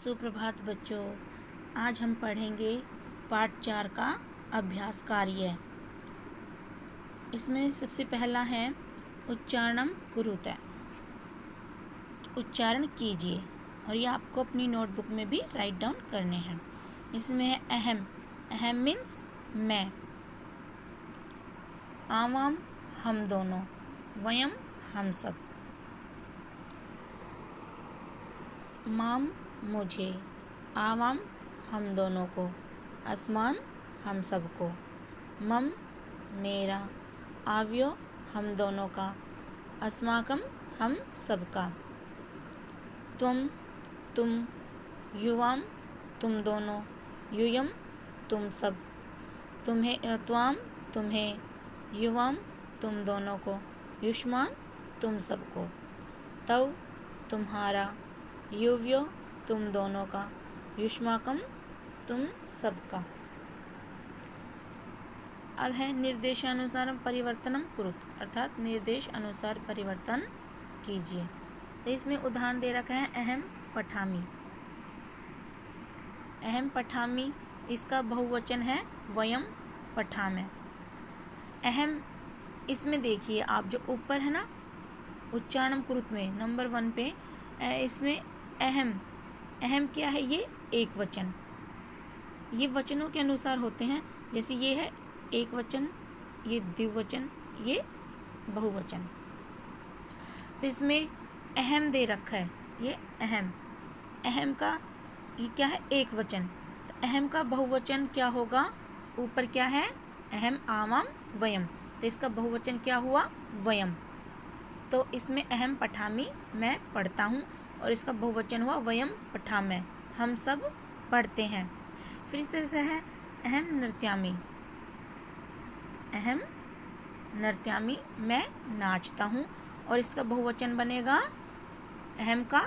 सुप्रभात बच्चों, आज हम पढ़ेंगे पाठ 4 का अभ्यास कार्य। इसमें सबसे पहला है उच्चारणम कुरुते, उच्चारण कीजिए, और ये आपको अपनी नोटबुक में भी राइट डाउन करने हैं। इसमें है अहम, अहम मीन्स मैं, आवाम हम दोनों, वयम हम सब, माम मुझे, आवाम हम दोनों को, आसमान हम सबको, मम मेरा, आव्यो हम दोनों का, अस्माकम हम सबका, तुम तुम, युवाम तुम दोनों, यूयम तुम सब, तुम्हें त्वाम तुम्हें, युवाम तुम दोनों को, युष्मान तुम सबको, तव तुम्हारा, युव्यो तुम दोनों का, युष्माकम तुम सबका। अब है निर्देशानुसार परिवर्तनम कुरुत, अर्थात निर्देश अनुसार परिवर्तन कीजिए। तो इसमें उदाहरण दे रखा है अहम पठामी, अहम पठामी, इसका बहुवचन है वयम पठामे। अहम, इसमें देखिए आप जो ऊपर है ना उच्चारण कुरुत में नंबर 1 पे, इसमें अहम, अहम क्या है? ये एक वचन, ये वचनों के अनुसार होते हैं। जैसे ये है एक वचन, ये द्विवचन, ये बहुवचन। तो इसमें अहम दे रखा है, ये अहम, अहम का ये क्या है? एक वचन। तो अहम का बहुवचन क्या होगा? ऊपर क्या है? अहम आवाम वयम, तो इसका बहुवचन क्या हुआ? वयम। तो इसमें अहम पठामी, मैं पढ़ता हूँ, और इसका बहुवचन हुआ वयम पठामे, हम सब पढ़ते हैं। फिर इस तरह से है अहम नृत्यामी, अहम नृत्यामी, मैं नाचता हूँ, और इसका बहुवचन बनेगा अहम का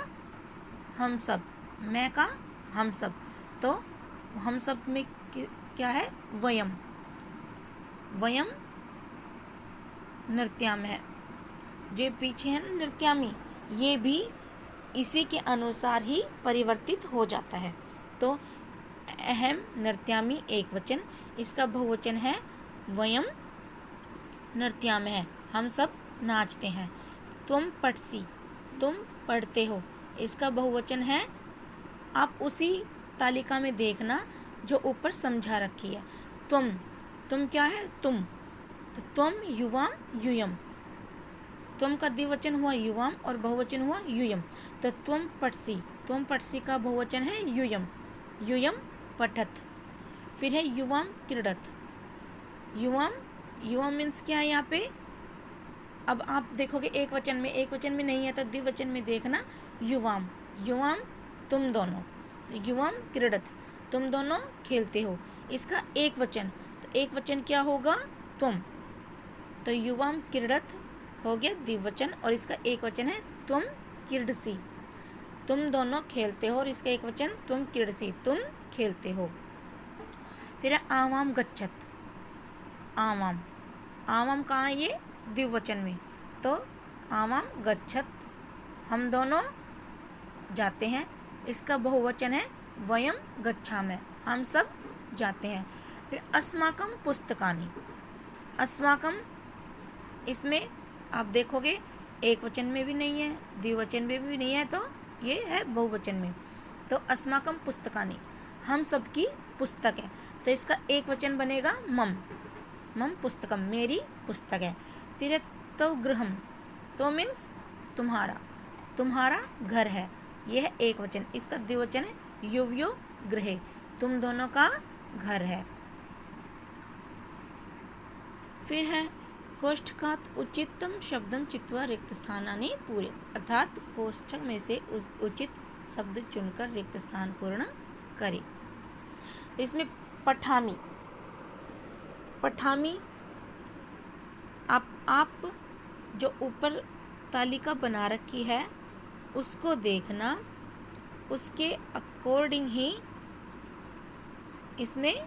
हम सब, मैं का हम सब। तो हम सब में क्या है? वयम, वयम नृत्याम है। जो पीछे है ना नृत्यामी, ये भी इसी के अनुसार ही परिवर्तित हो जाता है। तो अहम नृत्यामी एक वचन, इसका बहुवचन है वयम नृत्याम है, हम सब नाचते हैं। तुम पठसी, तुम पढ़ते हो, इसका बहुवचन है, आप उसी तालिका में देखना जो ऊपर समझा रखी है। तुम क्या है? तुम, तो तुम युवाम यूयम, तुम का द्विवचन हुआ युवाम और बहुवचन हुआ यूयम। तो तुम पठसी का बहुवचन है यूयम, यूयम पठत। फिर है युवाम क्रीडत, युवाम मीन्स क्या है यहाँ पे? अब आप देखोगे एक वचन में नहीं है, तो द्विवचन में देखना युवाम, युवाम तुम दोनों, तो युवाम क्रीडत, तुम दोनों खेलते हो। इसका एक वचन, तो एक वचन क्या होगा? तुम, तो युवाम क्रीडत हो गया द्विवचन, और इसका एक वचन है तुम क्रीडसी, तुम दोनों खेलते हो, और इसका एक वचन तुम क्रीडसी, तुम खेलते हो। फिर है आवाम गच्छत, आवाम, आवाम कहाँ है? ये द्विवचन में, तो आवाम गच्छत, हम दोनों जाते हैं, इसका बहुवचन है वयम गच्छामि, हम सब जाते हैं। फिर अस्माकम पुस्तकानि, अस्माकम, इसमें आप देखोगे एक वचन में भी नहीं है, द्विवचन में भी नहीं है, तो ये है बहुवचन में। तो अस्माकम पुस्तकानि, हम सबकी पुस्तक है, तो इसका एक वचन बनेगा मम, मम पुस्तकम, मेरी पुस्तक है। फिर है तो गृहम, तो मीन्स तुम्हारा, तुम्हारा घर है, यह है एक वचन, इसका द्विवचन है युव्यो गृहे, तुम दोनों का घर है। फिर है कोष्ठकात उचितम शब्दम चित्वा रिक्त स्थानानि पूरे, अर्थात कोष्ठक में से उचित शब्द चुनकर रिक्त स्थान पूर्ण करें। तो इसमें पठामी, पठामी, आप जो ऊपर तालिका बना रखी है उसको देखना, उसके अकॉर्डिंग ही इसमें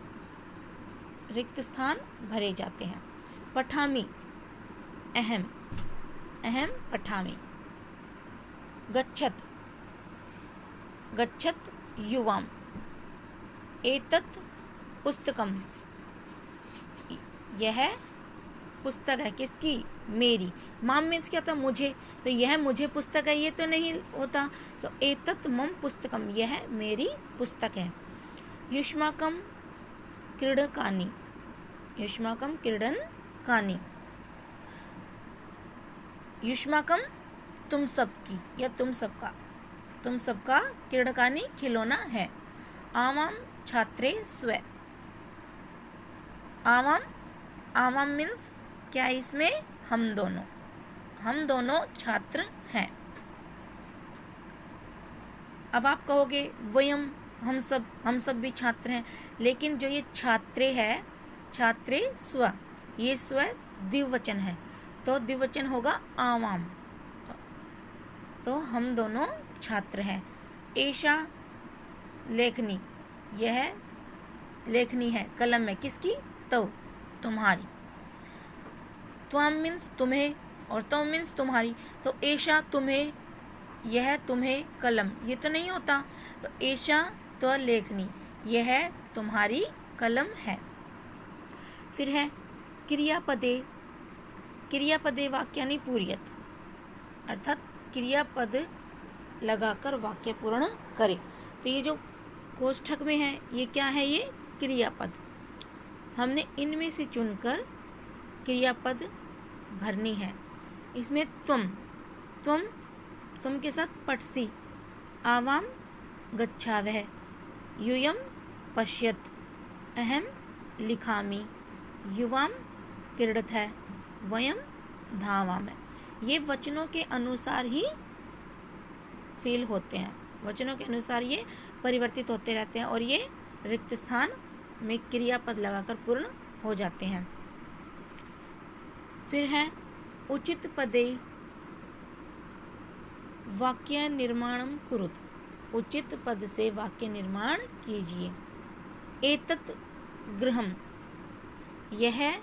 रिक्त स्थान भरे जाते हैं। पठामी अहम, पठामी। गच्छत, युवाम। एतत् पुस्तकम, यह पुस्तक है किसकी, मेरी। माम मीन्स क्या था, मुझे, तो यह मुझे पुस्तक है ये तो नहीं होता, तो एतत् मम पुस्तकम, यह मेरी पुस्तक है। युष्माकम क्रीडकानि, युष्माकम क्रीडनकानि। युष्माकम तुम सबकी या तुम सबका क्रीडकानि खिलौना है। आवाम छात्रे स्व, आवाम मीन्स क्या है इसमें, हम दोनों छात्र हैं। अब आप कहोगे वयम, हम सब भी छात्र हैं, लेकिन जो ये छात्रे है, छात्रे स्व, ये स्व द्विवचन है, तो द्विवचन होगा आवाम, तो हम दोनों छात्र हैं। एशा लेखनी, यह लेखनी है, कलम है किसकी, तो तुम्हारी। त्वम मीन्स तुम्हें और तव मीन्स तुम्हारी, तो एशा तुम्हें, यह तुम्हें कलम, ये तो नहीं होता, तो एशा तो लेखनी, यह तुम्हारी कलम है। फिर है क्रियापदे वाक्यानि पूर्यत, अर्थात क्रियापद लगाकर वाक्य पूर्ण करे। तो ये जो कोष्ठक में है ये क्या है, ये क्रियापद। हमने इनमें से चुनकर क्रियापद भरनी है। इसमें तुम के साथ पठसी, आवाम गच्छावः, यूयं पश्यत, अहम लिखामि, युवाम क्रीडतः, वयम धावामः। ये वचनों के अनुसार ही फील होते हैं, वचनों के अनुसार ये परिवर्तित होते रहते हैं और ये रिक्त स्थान में क्रियापद लगाकर पूर्ण हो जाते हैं। फिर है उचित पदे वाक्य निर्माणम कुरुत, उचित पद से वाक्य निर्माण कीजिए। एतत् गृहम, यह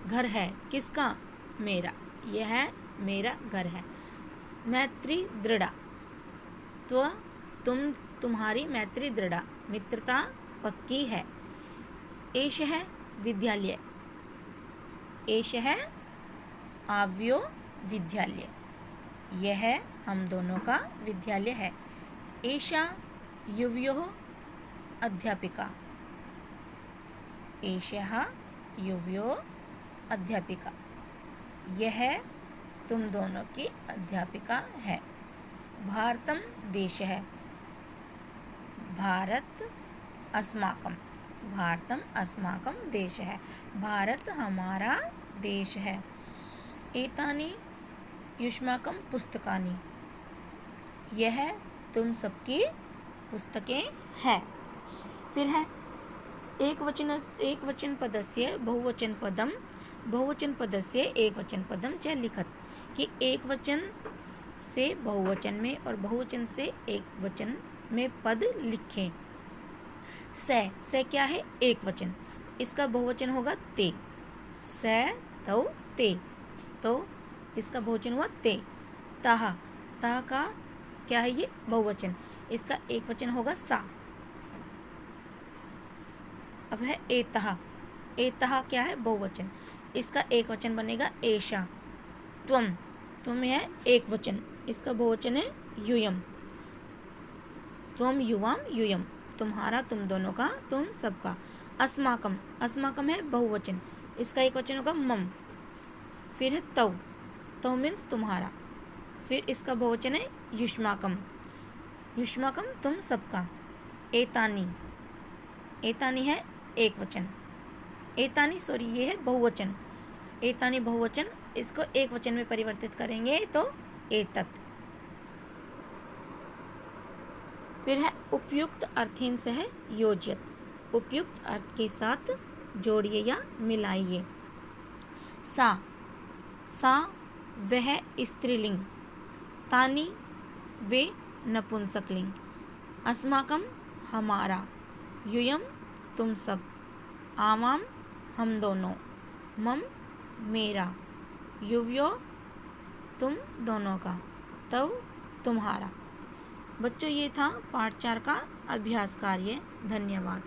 घर है किसका, मेरा, यह मेरा घर है। मैत्री दृढ़ा, तो तुम्हारी मैत्री दृढ़ा, मित्रता पक्की है। एषः विद्यालय, एषः आव्यो विद्यालय, यह हम दोनों का विद्यालय है। एषा युवयोः अध्यापिका, एषः युवयोः अध्यापिका, यह तुम दोनों की अध्यापिका है। भारतम देश है, भारत अस्माकम, भारतम अस्माकम देश है, भारत हमारा देश है। एतानि युष्माकम पुस्तकानि, यह तुम सबकी पुस्तकें हैं। फिर है एक वचन पदस्य बहुवचन पदम, बहुवचन पदस्य एक वचन पदम च लिखत, कि एक वचन से बहुवचन में और बहुवचन से एक वचन में पद लिखें। से क्या है, एक वचन, इसका बहुवचन होगा ते, से तो ते, तो इसका बहुवचन हुआ ते। ताहा, ताहा का क्या है, ये बहुवचन, इसका एक वचन होगा सा। अब है एतहा, एतहा क्या है, बहुवचन, इसका एक वचन बनेगा एशा। तुम है एक वचन, इसका बहुवचन है यूयम। त्वम युवाम यूयम, तुम्हारा, तुम दोनों का, तुम सबका। अस्माकम, अस्माकम है बहुवचन, इसका एक वचन होगा मम। फिर है तव मीन्स तुम्हारा, फिर इसका बहुवचन है युष्माकम, युष्माकम तुम सबका। एतानी, एतानी है एक वचन, एतानी सॉरी ये है बहुवचन, एतानी बहुवचन, इसको एक वचन में परिवर्तित करेंगे तो एतत्। फिर है उपयुक्त अर्थहीन से है योज्यत, उपयुक्त अर्थ के साथ जोड़िए या मिलाइए। सा वह स्त्रीलिंग, तानी वे नपुंसकलिंग। अस्माकम हमारा, यूयम तुम सब, आवाम हम दोनों, मम मेरा, युवयो तुम दोनों का, तव तुम्हारा। बच्चों ये था पाठ 4 का अभ्यास कार्य। धन्यवाद।